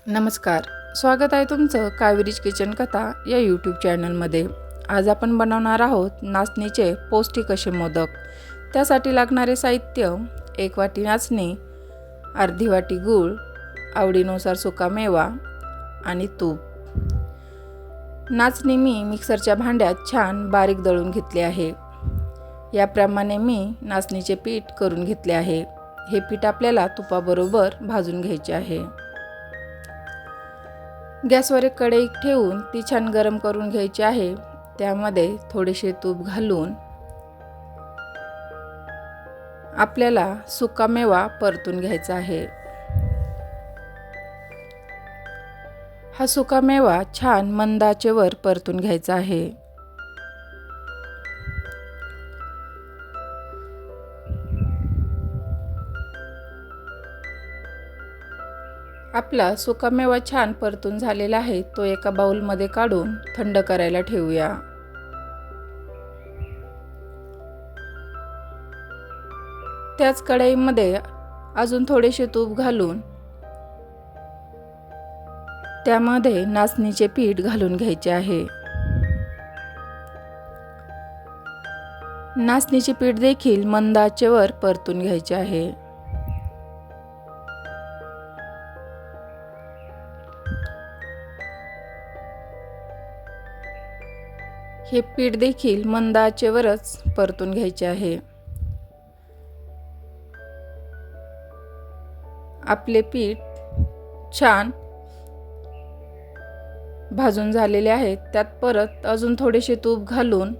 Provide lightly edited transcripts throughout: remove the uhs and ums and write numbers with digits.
नमस्कार. स्वागत आहे तुमचं कावेरीज किचन कथा या यूट्यूब चॅनलमध्ये. आज आपण बनवणार आहोत नाचणीचे पौष्टिक असे मोदक. त्यासाठी लागणारे साहित्य: 1 वाटी नाचणी, अर्धी वाटी गूळ, आवडीनुसार सुका मेवा आणि तूप. नाचणी मी मिक्सरच्या भांड्यात छान बारीक दळून घेतले आहे. याप्रमाणे मी नाचणीचे पीठ करून घेतले आहे. हे पीठ आपल्याला तुपाबरोबर भाजून घ्यायचे आहे. गॅसवर एक कढई ठेवून ती छान गरम करून घ्यायची आहे. त्यामध्ये थोडेसे तूप घालून आपल्याला सुका मेवा परतून घ्यायचा आहे. हा सुका मेवा छान मंद आचेवर परतून घ्यायचा आहे. आपला सुका मेवा छान परतून झालेला आहे. तो एका बाउलमध्ये काढून थंड करायला ठेवूया. त्याच कढईमध्ये अजून थोडेसे तूप घालून त्यामध्ये नाचणीचे पीठ घालून घ्यायचे आहे. नाचणीचे पीठ देखील मंद आचेवर परतून घ्यायचे आहे. हे पीठ देखील मंद आचेवरच परतून घ्यायचे आहे. आपले पीठ छान भाजून झालेले आहेत. त्यात परत अजून थोडेसे तूप घालून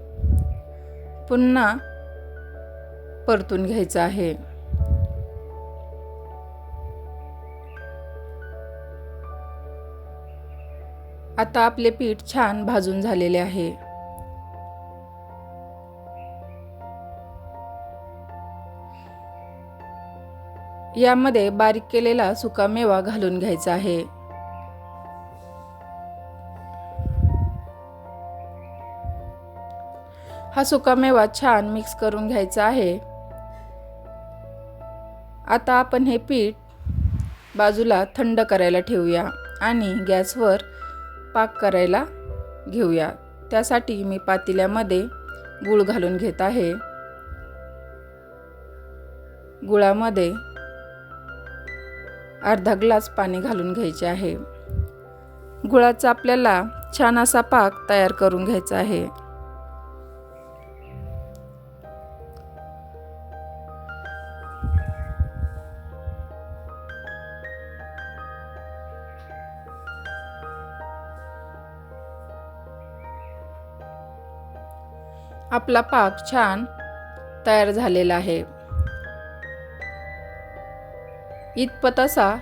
पुन्हा परतून घ्यायचं आहे. आता आपले पीठ छान भाजून झालेले आहे. यामध्ये बारीक केलेला सुका मेवा घालून घ्यायचा आहे. हा सुका मेवा छान मिक्स करून घ्यायचा आहे. आता आपण हे पीठ बाजूला थंड करायला ठेवूया आणि गॅसवर पाक करायला घेऊया. त्यासाठी मी पातेल्यामध्ये गूळ घालून घेत आहे. गुळामध्ये अर्धा ग्लास पाणी घालून घ्यायचे आहे. गुळाचा आपल्याला छान असा पाक तयार करून घ्यायचा आहे. आपला पाक छान तयार झालेला आहे. इतपत असा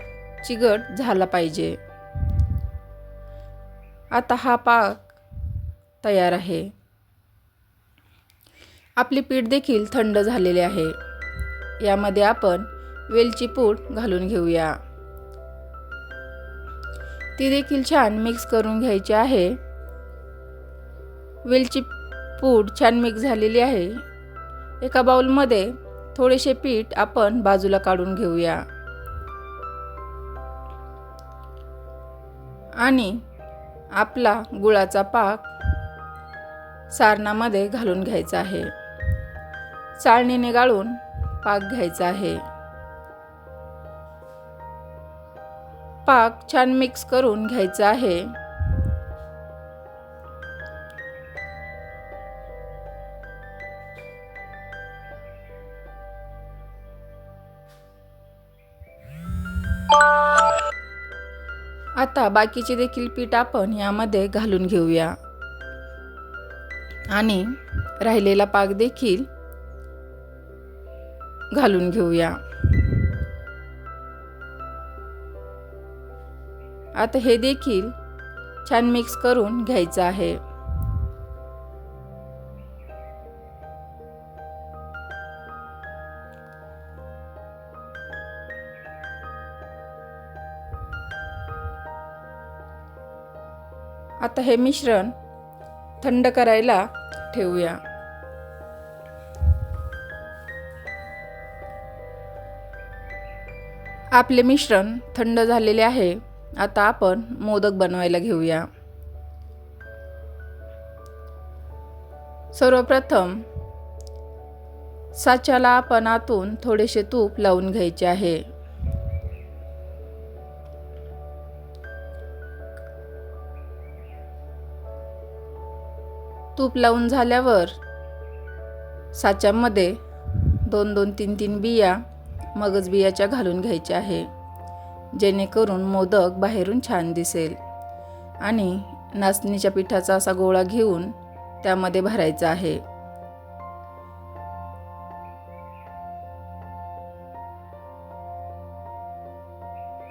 चिकट झाला पाहिजे. आता हा पाक तयार आहे. आपले पीठ देखील थंड झालेले आहे. यामध्ये आपण वेलची पूड घालून घेऊया. ती देखील छान मिक्स करून घ्यायची आहे. वेलची पूड छान मिक्स झालेली आहे. एका बाउलमध्ये थोडेसे पीठ आपण बाजूला काढून घेऊया आणि आपला गुळाचा पाक सारणामध्ये घालून घ्यायचा आहे. चाळणीने गाळून पाक घ्यायचा आहे. पाक छान मिक्स करून घ्यायचा आहे. आता बाकीचे देखील पीठ आपण यामध्ये घालून घेऊया आणि राहिलेला पाक देखील घालून घेऊया. आता हे देखील छान मिक्स करून घ्यायचं आहे. आता हे मिश्रण थंड करायला ठेवूया. आपले मिश्रण थंड झालेले आहे. आता आपण मोदक बनवायला घेऊया। सर्वप्रथम साच्याला आपण आतून थोडेसे तूप लावून घ्यायचे आहे। तूप लावून झाल्यावर साच्यामध्ये 2-2, 3-3 बिया मगज बियाच्या घालून घ्यायच्या आहे, जेणेकरून मोदक बाहेरून छान दिसेल। आणि नाचणीच्या पिठाचा असा गोळा घेऊन त्यामध्ये भरायचा आहे।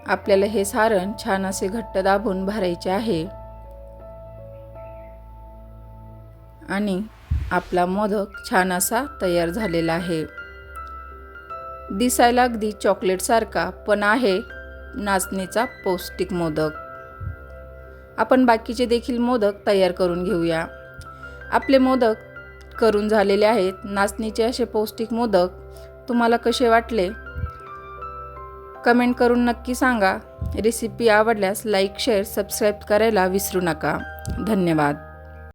आपल्याला हे सारण छान असे घट्ट दाबून भरायचे आहे आणि आपला मोदक छान असा तयार झालेला आहे। दिसायला अगदी चॉकलेट सारखा पण आहे नाचणीचा पौष्टिक मोदक। आपण बाकीचे देखील मोदक तयार करून घेऊया। आपले मोदक करून झालेले आहेत। नाचणीचे असे पौष्टिक मोदक तुम्हाला कसे वाटले कमेंट करून नक्की सांगा। रेसिपी आवडल्यास लाईक, शेअर, सबस्क्राईब करायला विसरू नका। धन्यवाद।